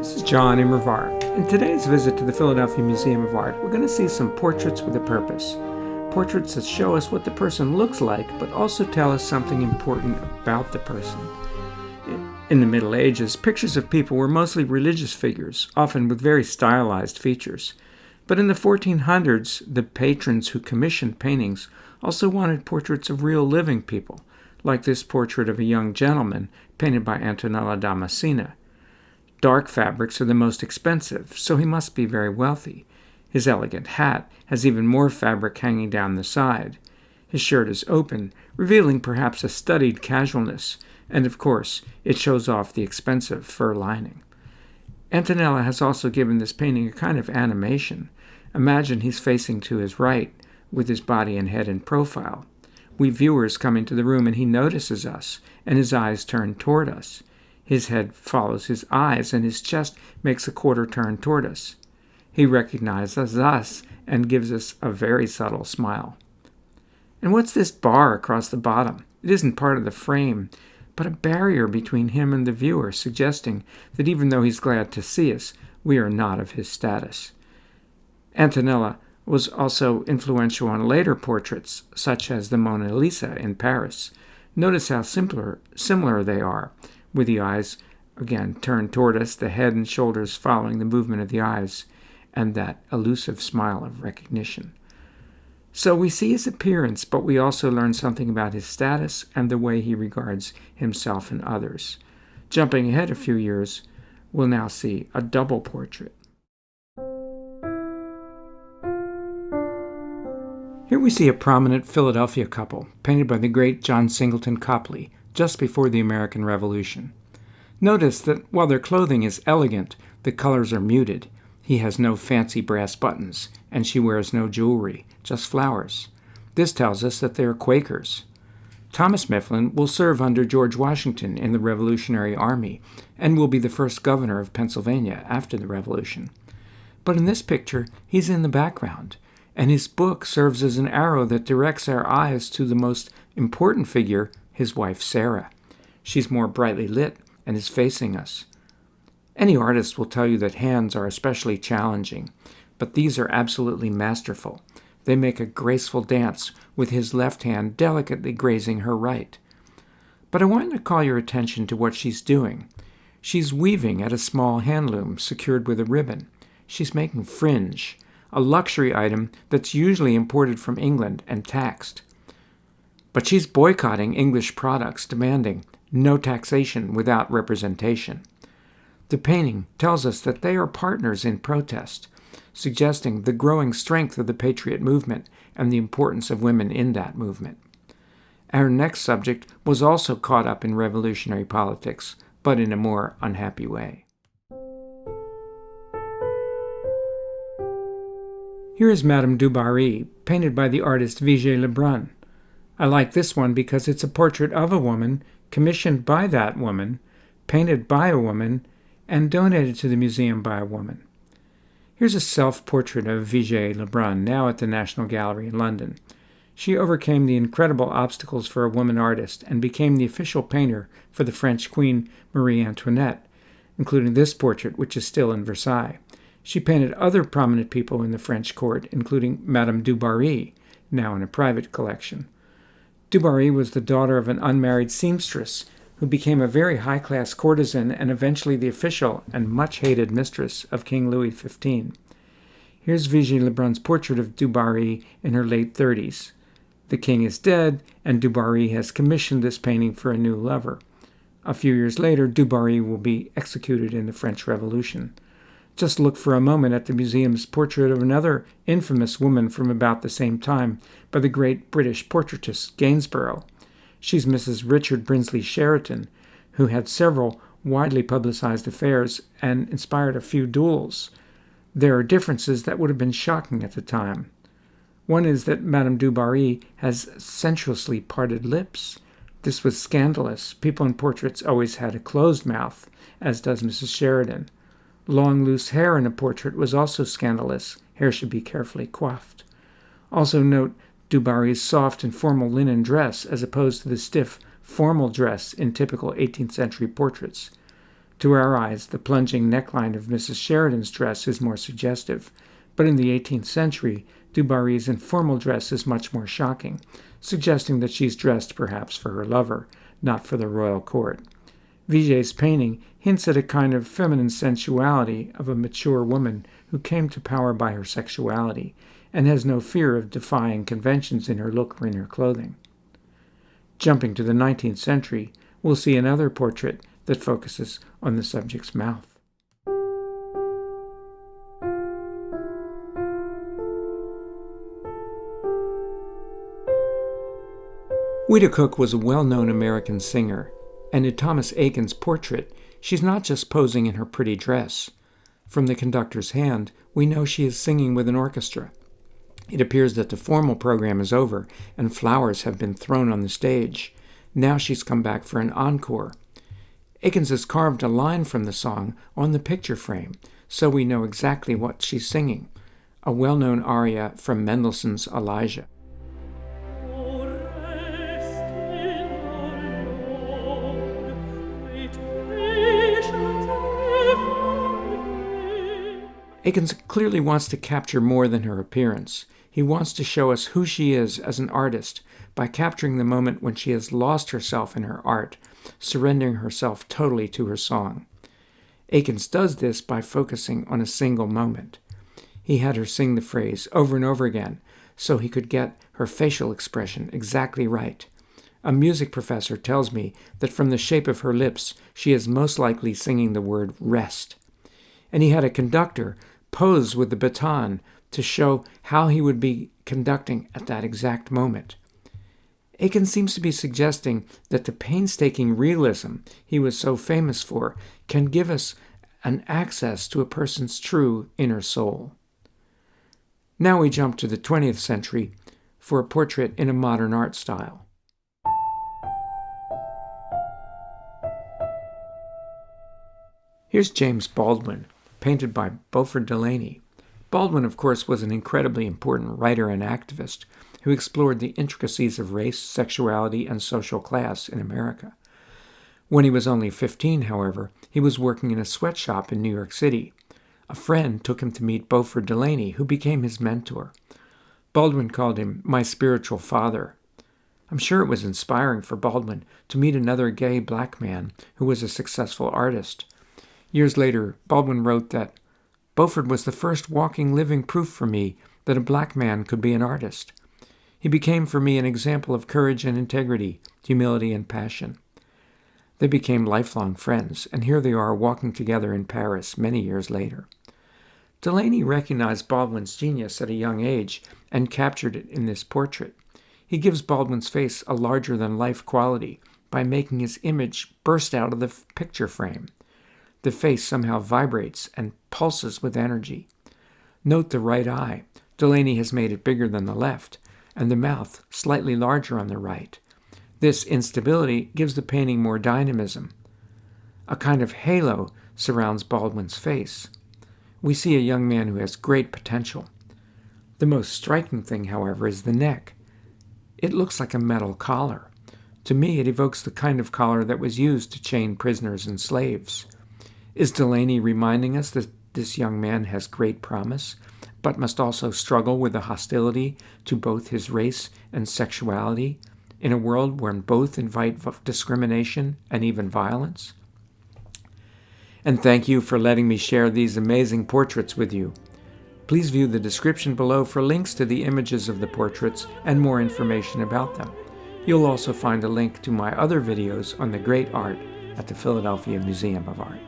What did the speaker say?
This is John Immerwahr. In today's visit to the Philadelphia Museum of Art, we're going to see some portraits with a purpose. Portraits that show us what the person looks like, but also tell us something important about the person. In the Middle Ages, pictures of people were mostly religious figures, often with very stylized features. But in the 1400s, the patrons who commissioned paintings also wanted portraits of real living people, like this portrait of a young gentleman painted by Antonello da Messina. Dark fabrics are the most expensive, so he must be very wealthy. His elegant hat has even more fabric hanging down the side. His shirt is open, revealing perhaps a studied casualness, and of course, it shows off the expensive fur lining. Antonello has also given this painting a kind of animation. Imagine he's facing to his right, with his body and head in profile. We viewers come into the room and he notices us, and his eyes turn toward us. His head follows his eyes, and his chest makes a quarter turn toward us. He recognizes us and gives us a very subtle smile. And what's this bar across the bottom? It isn't part of the frame, but a barrier between him and the viewer, suggesting that even though he's glad to see us, we are not of his status. Antonello was also influential on later portraits, such as the Mona Lisa in Paris. Notice how similar they are, with the eyes, again, turned toward us, the head and shoulders following the movement of the eyes, and that elusive smile of recognition. So we see his appearance, but we also learn something about his status and the way he regards himself and others. Jumping ahead a few years, we'll now see a double portrait. Here we see a prominent Philadelphia couple, painted by the great John Singleton Copley, just before the American Revolution. Notice that while their clothing is elegant, the colors are muted. He has no fancy brass buttons, and she wears no jewelry, just flowers. This tells us that they are Quakers. Thomas Mifflin will serve under George Washington in the Revolutionary Army, and will be the first governor of Pennsylvania after the Revolution. But in this picture, he's in the background, and his book serves as an arrow that directs our eyes to the most important figure, his wife Sarah. She's more brightly lit and is facing us. Any artist will tell you that hands are especially challenging, but these are absolutely masterful. They make a graceful dance with his left hand delicately grazing her right. But I want to call your attention to what she's doing. She's weaving at a small hand loom secured with a ribbon. She's making fringe, a luxury item that's usually imported from England and taxed. But she's boycotting English products, demanding no taxation without representation. The painting tells us that they are partners in protest, suggesting the growing strength of the patriot movement and the importance of women in that movement. Our next subject was also caught up in revolutionary politics, but in a more unhappy way. Here is Madame du Barry, painted by the artist Vigée-Lebrun. I like this one because it's a portrait of a woman, commissioned by that woman, painted by a woman, and donated to the museum by a woman. Here's a self-portrait of Vigée-Lebrun, now at the National Gallery in London. She overcame the incredible obstacles for a woman artist and became the official painter for the French Queen Marie Antoinette, including this portrait, which is still in Versailles. She painted other prominent people in the French court, including Madame du Barry, now in a private collection. Du Barry was the daughter of an unmarried seamstress who became a very high-class courtesan and eventually the official and much-hated mistress of King Louis XV. Here's Vigée-Lebrun's portrait of du Barry in her late 30s. The king is dead, and du Barry has commissioned this painting for a new lover. A few years later, du Barry will be executed in the French Revolution. Just look for a moment at the museum's portrait of another infamous woman from about the same time by the great British portraitist Gainsborough. She's Mrs. Richard Brinsley Sheridan, who had several widely publicized affairs and inspired a few duels. There are differences that would have been shocking at the time. One is that Madame du Barry has sensuously parted lips. This was scandalous. People in portraits always had a closed mouth, as does Mrs. Sheridan. Long, loose hair in a portrait was also scandalous. Hair should be carefully coiffed. Also note du Barry's soft and formal linen dress as opposed to the stiff, formal dress in typical 18th century portraits. To our eyes, the plunging neckline of Mrs. Sheridan's dress is more suggestive, but in the 18th century, Du Barry's informal dress is much more shocking, suggesting that she's dressed perhaps for her lover, not for the royal court. Vigée's painting hints at a kind of feminine sensuality of a mature woman who came to power by her sexuality and has no fear of defying conventions in her look or in her clothing. Jumping to the 19th century, we'll see another portrait that focuses on the subject's mouth. Wita Cook was a well-known American singer, and in Thomas Eakins' portrait, she's not just posing in her pretty dress. From the conductor's hand, we know she is singing with an orchestra. It appears that the formal program is over, and flowers have been thrown on the stage. Now she's come back for an encore. Eakins has carved a line from the song on the picture frame, so we know exactly what she's singing, a well-known aria from Mendelssohn's Elijah. Eakins clearly wants to capture more than her appearance. He wants to show us who she is as an artist by capturing the moment when she has lost herself in her art, surrendering herself totally to her song. Eakins does this by focusing on a single moment. He had her sing the phrase over and over again so he could get her facial expression exactly right. A music professor tells me that from the shape of her lips, she is most likely singing the word rest. And he had a conductor pose with the baton to show how he would be conducting at that exact moment. Eakins seems to be suggesting that the painstaking realism he was so famous for can give us an access to a person's true inner soul. Now we jump to the 20th century for a portrait in a modern art style. Here's James Baldwin, painted by Beauford Delaney. Baldwin, of course, was an incredibly important writer and activist who explored the intricacies of race, sexuality, and social class in America. When he was only 15, however, he was working in a sweatshop in New York City. A friend took him to meet Beauford Delaney, who became his mentor. Baldwin called him "my spiritual father." I'm sure it was inspiring for Baldwin to meet another gay black man who was a successful artist. Years later, Baldwin wrote that Beauford was the first walking, living proof for me that a black man could be an artist. He became for me an example of courage and integrity, humility and passion. They became lifelong friends, and here they are walking together in Paris many years later. Delaney recognized Baldwin's genius at a young age and captured it in this portrait. He gives Baldwin's face a larger-than-life quality by making his image burst out of the picture frame. The face somehow vibrates and pulses with energy. Note the right eye. Delaney has made it bigger than the left, and the mouth slightly larger on the right. This instability gives the painting more dynamism. A kind of halo surrounds Baldwin's face. We see a young man who has great potential. The most striking thing, however, is the neck. It looks like a metal collar. To me, it evokes the kind of collar that was used to chain prisoners and slaves. Is Delaney reminding us that this young man has great promise, but must also struggle with the hostility to both his race and sexuality in a world where both invite discrimination and even violence? And thank you for letting me share these amazing portraits with you. Please view the description below for links to the images of the portraits and more information about them. You'll also find a link to my other videos on the great art at the Philadelphia Museum of Art.